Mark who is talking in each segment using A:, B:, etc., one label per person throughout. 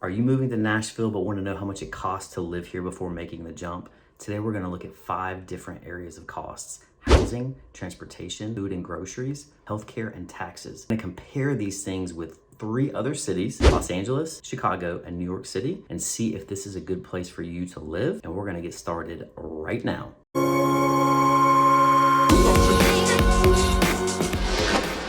A: Are you moving to Nashville but want to know how much it costs to live here before making the jump? Today we're going to look at 5 different areas of costs: housing, transportation, food and groceries, healthcare, and taxes. I'm going to compare these things with 3 other cities: Los Angeles, Chicago, and New York City, and see if this is a good place for you to live. And we're going to get started right now.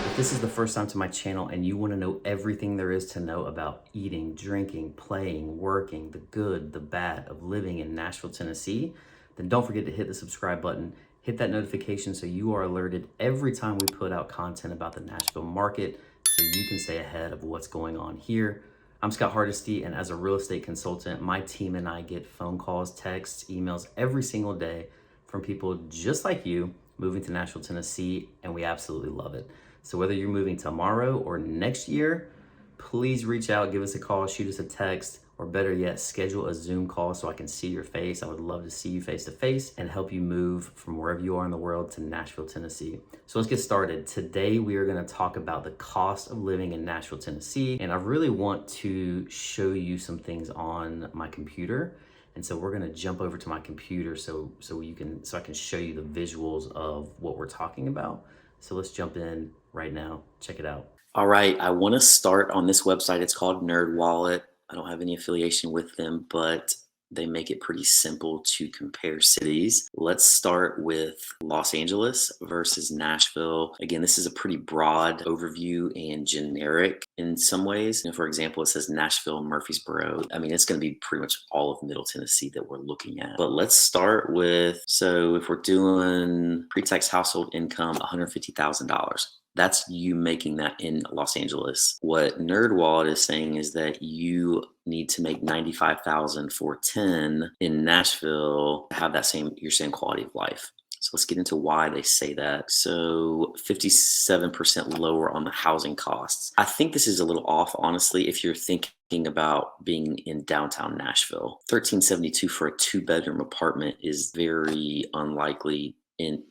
A: If this is the first time to my channel and you want to know everything there is to know about eating, drinking, playing, working, the good, the bad of living in Nashville, Tennessee, then don't forget to hit the subscribe button, hit that notification so you are alerted every time we put out content about the Nashville market so you can stay ahead of what's going on here. I'm Scott Hardesty, and as a real estate consultant, my team and I get phone calls, texts, emails every single day from people just like you moving to Nashville, Tennessee, and we absolutely love it. So whether you're moving tomorrow or next year, please reach out, give us a call, shoot us a text, or better yet, schedule a Zoom call so I can see your face. I would love to see you face to face and help you move from wherever you are in the world to Nashville, Tennessee. So let's get started. Today, we are gonna talk about the cost of living in Nashville, Tennessee. And I really want to show you some things on my computer. And so we're gonna jump over to my computer so I can show you the visuals of what we're talking about. So let's jump in right now. Check it out. All right, I want to start on this website. It's called NerdWallet. I don't have any affiliation with them, but they make it pretty simple to compare cities. Let's start with Los Angeles versus Nashville. Again, this is a pretty broad overview and generic in some ways. For example, it says Nashville, Murfreesboro. I mean, it's going to be pretty much all of Middle Tennessee that we're looking at. But let's start with, so if we're doing pre-tax household income, $150,000. That's you making that in Los Angeles. What NerdWallet is saying is that you need to make $95,000 for 10 in Nashville to have that your same quality of life. So let's get into why they say that. So 57% lower on the housing costs. I think this is a little off, honestly, if you're thinking about being in downtown Nashville. $1,372 for a 2-bedroom apartment is very unlikely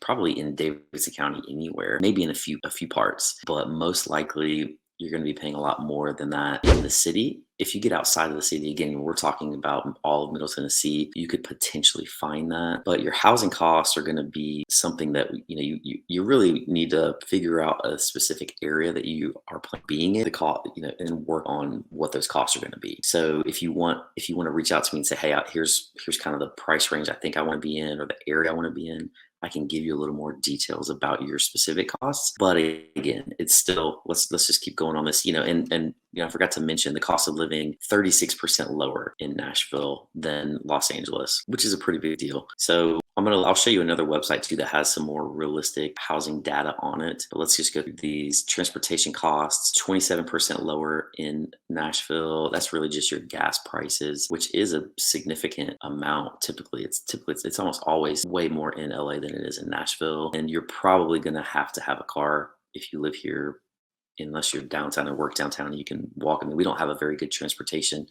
A: probably in Davidson County anywhere, maybe in a few parts, but most likely you're going to be paying a lot more than that in the city. If you get outside of the city, again, we're talking about all of Middle Tennessee, you could potentially find that, but your housing costs are going to be something that you really need to figure out a specific area that you are being in, and work on what those costs are going to be. So if you want to reach out to me and say, hey, here's kind of the price range I think I want to be in, or the area I want to be in, I can give you a little more details about your specific costs. But again, it's still, let's just keep going on this, and I forgot to mention the cost of living 36% lower in Nashville than Los Angeles, which is a pretty big deal. So I'll show you another website too that has some more realistic housing data on it. But let's just go through these. Transportation costs, 27% lower in Nashville. That's really just your gas prices, which is a significant amount. Typically it's almost always way more in LA than it is in Nashville. And you're probably gonna have to have a car if you live here, unless you're downtown and work downtown, you can walk. I mean, we don't have a very good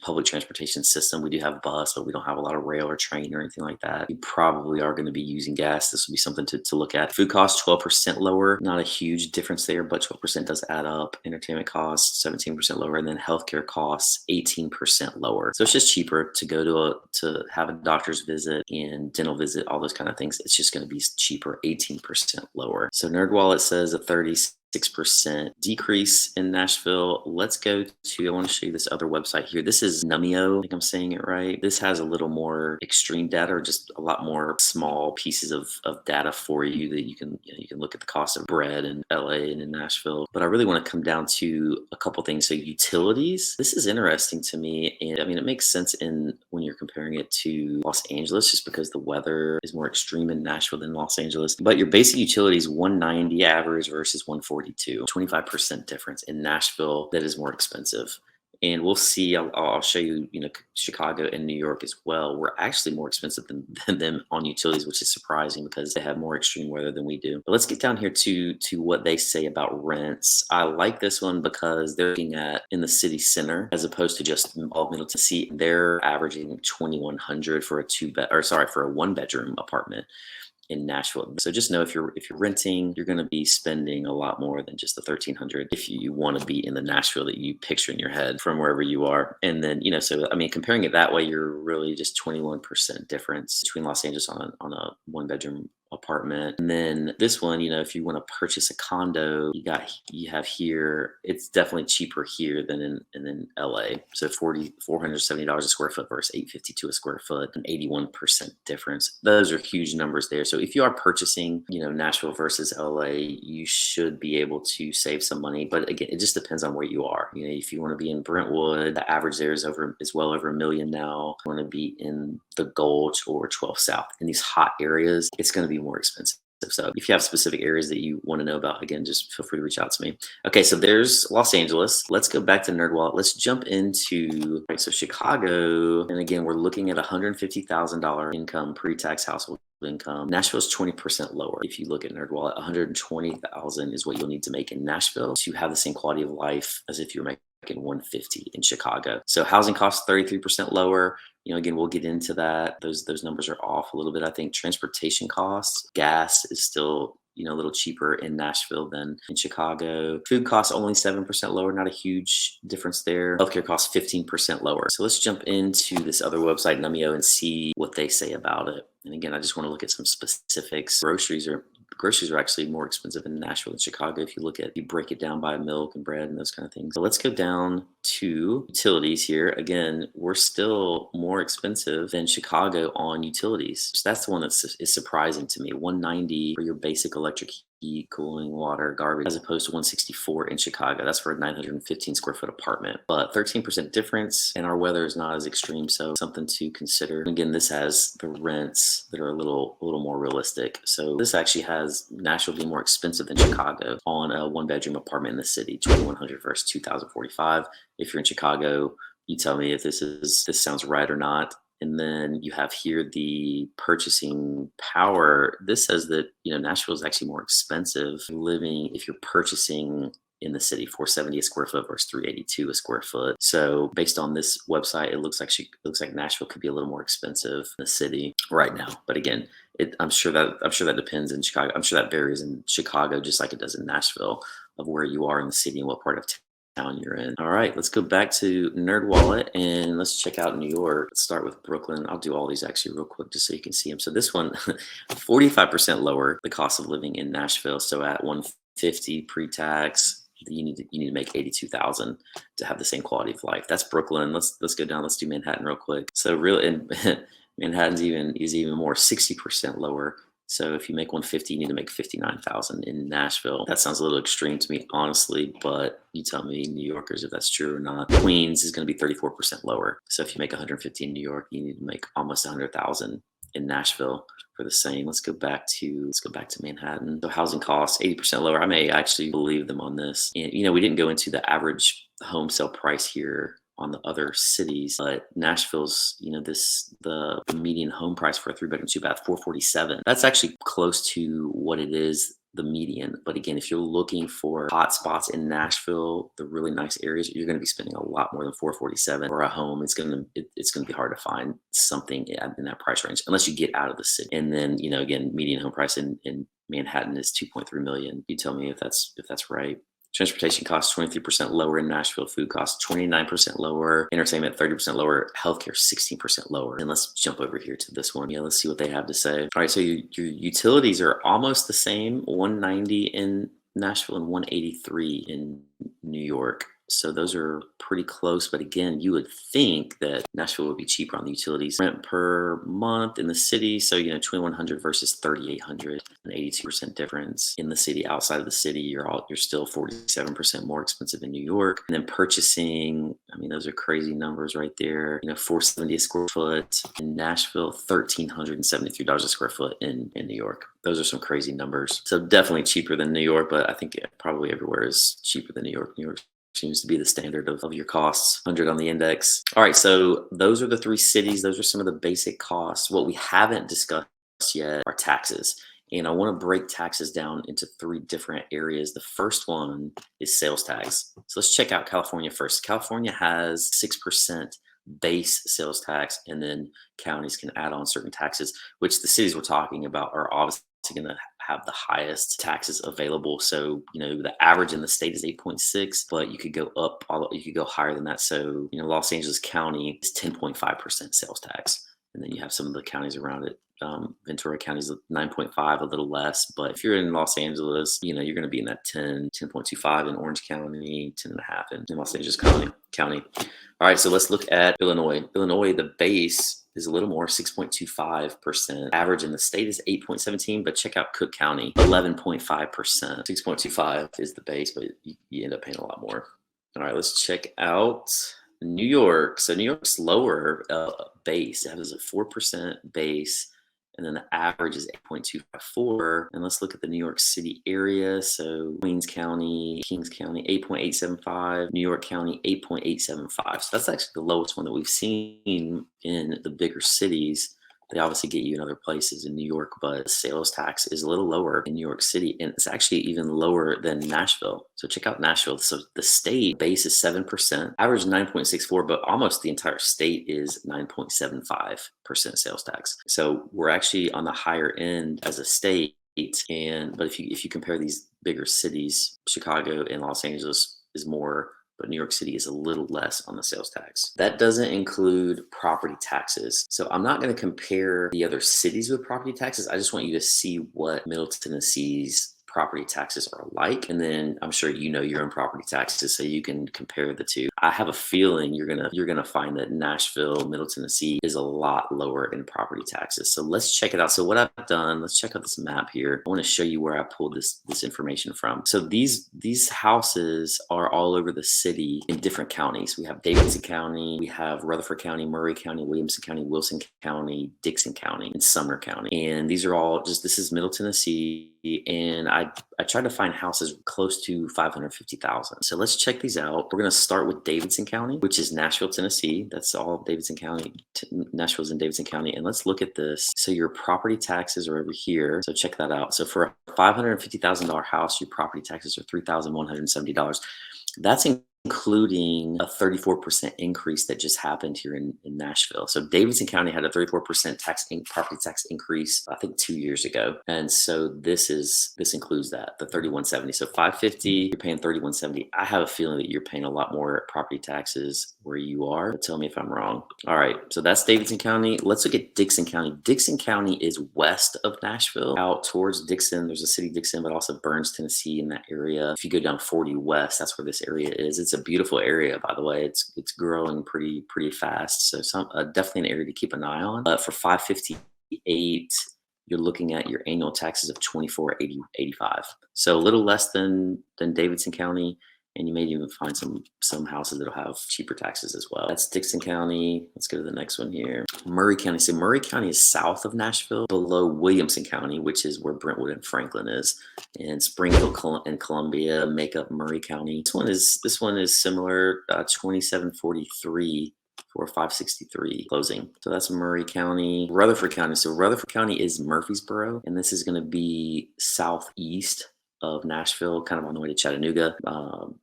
A: public transportation system. We do have bus, but we don't have a lot of rail or train or anything like that. You probably are going to be using gas. This would be something to look at. Food costs, 12% lower. Not a huge difference there, but 12% does add up. Entertainment costs, 17% lower. And then healthcare costs, 18% lower. So it's just cheaper to go to have a doctor's visit and dental visit, all those kind of things. It's just going to be cheaper, 18% lower. So NerdWallet says a 36% decrease in Nashville. Let's go to, I want to show you this other website here. This is nmembrillo. I think I'm saying it right. This has a little more extreme data, or just a lot more small pieces of data for you that you can look at the cost of bread in LA and in Nashville. But I really want to come down to a couple things. So utilities, this is interesting to me. And I mean, it makes sense when you're comparing it to Los Angeles, just because the weather is more extreme in Nashville than Los Angeles. But your basic utilities, 190 average versus 142, 25% difference. In Nashville, that is more expensive. And we'll see, I'll show you, Chicago and New York as well. We're actually more expensive than them on utilities, which is surprising because they have more extreme weather than we do. But let's get down here to what they say about rents. I like this one because they're looking at in the city center as opposed to just all Middle Tennessee. They're averaging $2,100 for a 1-bedroom apartment. in Nashville. So just know if you're renting, you're going to be spending a lot more than just the 1,300 if you want to be in the Nashville that you picture in your head from wherever you are. And then, so I mean, comparing it that way, you're really just 21% difference between Los Angeles on a one bedroom apartment. And then this one, if you want to purchase a condo, you have here, it's definitely cheaper here than in LA. So $470 a square foot versus $852 a square foot, an 81% difference. Those are huge numbers there. So if you are purchasing, Nashville versus LA, you should be able to save some money. But again, it just depends on where you are. If you want to be in Brentwood, the average there is well over $1 million now. If you want to be in the Gulch or 12 South, in these hot areas, it's going to be more expensive. So if you have specific areas that you want to know about, again, just feel free to reach out to me. Okay, so there's Los Angeles. Let's go back to NerdWallet. Let's jump into, so Chicago. And again, we're looking at $150,000 income, pre-tax household income. Nashville's 20% lower. If you look at NerdWallet, 120,000 is what you'll need to make in Nashville to have the same quality of life as if you're making 150 in Chicago. So housing costs 33% lower. Again, we'll get into that. Those numbers are off a little bit. I think transportation costs, gas is still, a little cheaper in Nashville than in Chicago. Food costs only 7% lower, not a huge difference there. Healthcare costs 15% lower. So let's jump into this other website, Numbeo, and see what they say about it. And again, I just want to look at some specifics. Groceries are actually more expensive in Nashville than Chicago if you break it down by milk and bread and those kind of things. So let's go down to utilities here. Again, we're still more expensive than Chicago on utilities. So that's the one is surprising to me. $190 for your basic electric heat, cooling, water, garbage, as opposed to $164 in Chicago. That's for a 915 square foot apartment, but 13% difference, and our weather is not as extreme, so something to consider. Again, this has the rents that are a little more realistic. So this actually has Nashville being more expensive than Chicago on a one bedroom apartment in the city, $2,100 versus $2,045. If you're in Chicago, you tell me if this sounds right or not. And then you have here the purchasing power. This says that, Nashville is actually more expensive living if you're purchasing in the city, $470 a square foot versus $382 a square foot. So based on this website, it looks like Nashville could be a little more expensive in the city right now. But again, I'm sure that depends in Chicago. I'm sure that varies in Chicago just like it does in Nashville of where you are in the city and what part of town you're in. All right, let's go back to NerdWallet and let's check out New York. Let's start with Brooklyn. I'll do all these actually real quick just so you can see them. So this one, 45% lower the cost of living in Nashville. So at 150 pre-tax, you need to make 82,000 to have the same quality of life. That's Brooklyn. Let's go down. Let's do Manhattan real quick. So Manhattan's even more, 60% lower. So if you make 150, you need to make 59,000 in Nashville. That sounds a little extreme to me, honestly, but you tell me, New Yorkers, if that's true or not. Queens is going to be 34% lower. So if you make 150 in New York, you need to make almost 100,000 in Nashville for the same. Let's go back to Manhattan. So housing costs 80% lower. I may actually believe them on this. And we didn't go into the average home sale price here on the other cities, but Nashville's, the median home price for a 3-bedroom, 2-bath, $447. That's actually close to what it is, the median. But again, if you're looking for hot spots in Nashville, the really nice areas, you're going to be spending a lot more than $447 for a home. It's going to be hard to find something in that price range unless you get out of the city. And then, again, median home price in Manhattan is $2.3 million. You tell me if that's right. Transportation costs 23% lower in Nashville. Food costs 29% lower. Entertainment 30% lower. Healthcare 16% lower. And let's jump over here to this one. Let's see what they have to say. All right, so your utilities are almost the same. 190 in Nashville and 183 in New York. So those are pretty close. But again, you would think that Nashville would be cheaper on the utilities. Rent per month in the city. So, $2,100 versus $3,800, an 82% difference. In the city, outside of the city, you're still 47% more expensive in New York. And then purchasing, those are crazy numbers right there. $470 a square foot in Nashville, $1,373 a square foot in New York. Those are some crazy numbers. So definitely cheaper than New York, but I think probably everywhere is cheaper than New York. New York seems to be the standard of your costs, 100 on the index. All right, so those are the 3 cities. Those are some of the basic costs. What we haven't discussed yet are taxes. And I want to break taxes down into 3 different areas. The first one is sales tax. So let's check out California first. California has 6% base sales tax, and then counties can add on certain taxes, which the cities we're talking about are obviously going to have the highest taxes available. So, the average in the state is 8.6, but you could go up, you could go higher than that. So, Los Angeles County is 10.5% sales tax. And then you have some of the counties around it. Ventura County is 9.5, a little less. But if you're in Los Angeles, you're going to be in that 10.25 in Orange County, 10.5 in Los Angeles County. All right, so let's look at Illinois. Illinois, the base is a little more, 6.25%. Average in the state is 8.17, but check out Cook County, 11.5%. 6.25 is the base, but you end up paying a lot more. All right, let's check out New York. So New York's lower base. It has a 4% base, and then the average is 8.254. And let's look at the New York City area. So Queens County, Kings County, 8.875. New York County, 8.875. So that's actually the lowest one that we've seen in the bigger cities. They obviously get you in other places in New York, but the sales tax is a little lower in New York City, and it's actually even lower than Nashville. So check out Nashville. So the state base is 7%, average 9.64, but almost the entire state is 9.75% sales tax. So we're actually on the higher end as a state. But if you compare these bigger cities, Chicago and Los Angeles is more, but New York City is a little less on the sales tax. That doesn't include property taxes. So I'm not going to compare the other cities with property taxes. I just want you to see what Middle Tennessee's property taxes are like, and then I'm sure your own property taxes, so you can compare the two. I have a feeling you're gonna find that Nashville, Middle Tennessee is a lot lower in property taxes. So let's check it out. So what I've done, let's check out this map here. I want to show you where I pulled this information from. So these houses are all over the city in different counties. We have Davidson County, we have Rutherford County, Murray County, Williamson County, Wilson County, Dixon County, and Sumner County. And these are all this is Middle Tennessee. And I tried to find houses close to 550,000. So let's check these out. We're going to start with Davidson County, which is Nashville, Tennessee. That's all of Davidson County. Nashville's in Davidson County. And let's look at this. So your property taxes are over here. So check that out. So for a $550,000 house, your property taxes are $3,170. That's including a 34% increase that just happened here in Nashville. So Davidson County had a 34% property tax increase, I think 2 years ago. And so this includes that, the 3170. So 550, you're paying 3170. I have a feeling that you're paying a lot more property taxes where you are. But tell me if I'm wrong. All right, so that's Davidson County. Let's look at Dixon County. Dixon County is west of Nashville, out towards Dixon. There's a city Dixon, but also Burns, Tennessee in that area. If you go down 40 west, that's where this area is. It's a beautiful area, by the way. It's growing pretty fast. So definitely an area to keep an eye on. But for 558, you're looking at your annual taxes of $24.85. So a little less than Davidson County. And you may even find some houses that'll have cheaper taxes as well. That's Dixon County. Let's go to the next one here. Murray County. So Murray County is south of Nashville, below Williamson County, which is where Brentwood and Franklin is. And Springfield and Columbia make up Murray County. This one is similar, 2743 for 563 closing. So that's Murray County. Rutherford County. So Rutherford County is Murfreesboro, and this is going to be southeast of Nashville, kind of on the way to Chattanooga.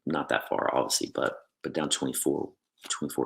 A: Not that far, obviously, but down 24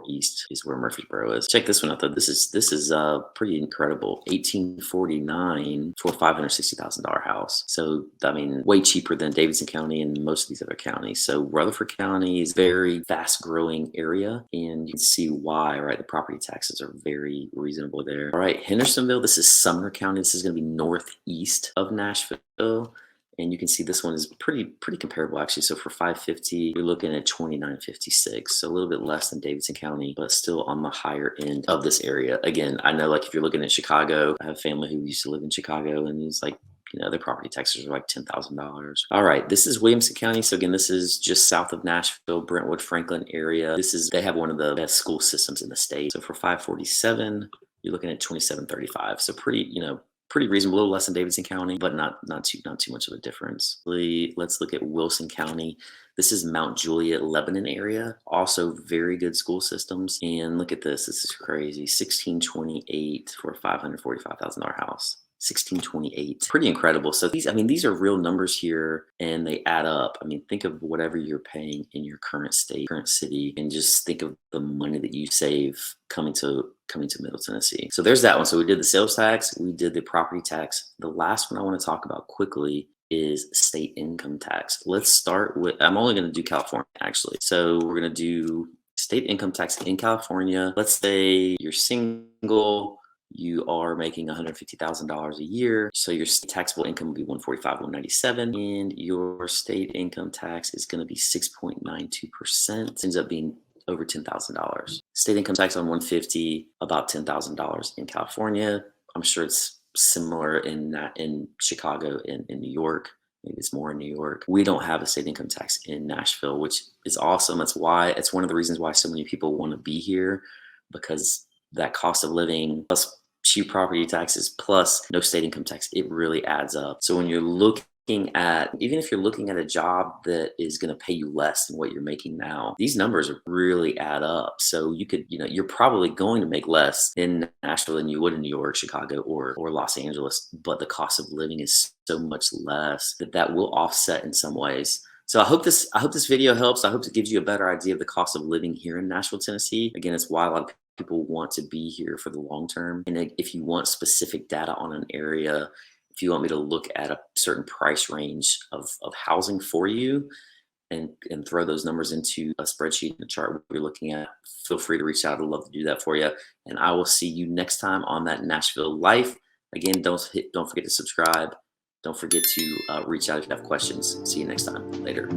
A: east is where Murfreesboro is. Check this one out though. This is pretty incredible. 1849 for a $560,000 house. So I mean, way cheaper than Davidson County and most of these other counties. So Rutherford County is a very fast growing area, and you can see why, right? The property taxes are very reasonable there. All right, Hendersonville. This is Sumner County. This is going to be northeast of Nashville. And you can see this one is pretty comparable actually. So for 550, you're looking at 2956. So a little bit less than Davidson County, but still on the higher end of this area. Again, I know like if you're looking at Chicago, I have family who used to live in Chicago, and it's like, their property taxes are like $10,000. All right, this is Williamson County. So again, this is just south of Nashville, Brentwood, Franklin area. They have one of the best school systems in the state. So for 547, you're looking at 2735. So pretty reasonable, a little less than Davidson County, but not too much of a difference. Let's look at Wilson County. This is Mount Juliet, Lebanon area. Also very good school systems. And look at this. This is crazy. 1628 for a $545,000 house. 1628. Pretty incredible. So these, I mean, these are real numbers here and they add up. I mean, think of whatever you're paying in your current state, current city, and just think of the money that you save coming to Middle Tennessee. So there's that one. So we did the sales tax, we did the property tax. The last one I want to talk about quickly is state income tax. Let's start with, I'm only going to do California actually. So we're going to do state income tax in California. Let's say you're single, you are making $150,000 a year. So your taxable income will be 145, 197, and your state income tax is going to be 6.92%. Ends up being over $10,000. State income tax on 150, about $10,000 in California. I'm sure it's similar in Chicago and in New York. Maybe it's more in New York. We don't have a state income tax in Nashville, which is awesome. That's why, it's one of the reasons why so many people want to be here, because that cost of living plus cheap property taxes plus no state income tax, it really adds up. So when you're looking at, even if you're looking at a job that is going to pay you less than what you're making now, these numbers really add up. So you could, you're probably going to make less in Nashville than you would in New York, Chicago, or Los Angeles, but the cost of living is so much less that will offset in some ways. So I hope this video helps. I hope it gives you a better idea of the cost of living here in Nashville, Tennessee. Again, it's why a lot of people want to be here for the long term. And if you want specific data on an area, if you want me to look at a certain price range of housing for you and throw those numbers into a spreadsheet and a chart you're looking at, feel free to reach out. I'd love to do that for you. And I will see you next time on That Nashville Life. Again, don't forget to subscribe. Don't forget to reach out if you have questions. See you next time. Later.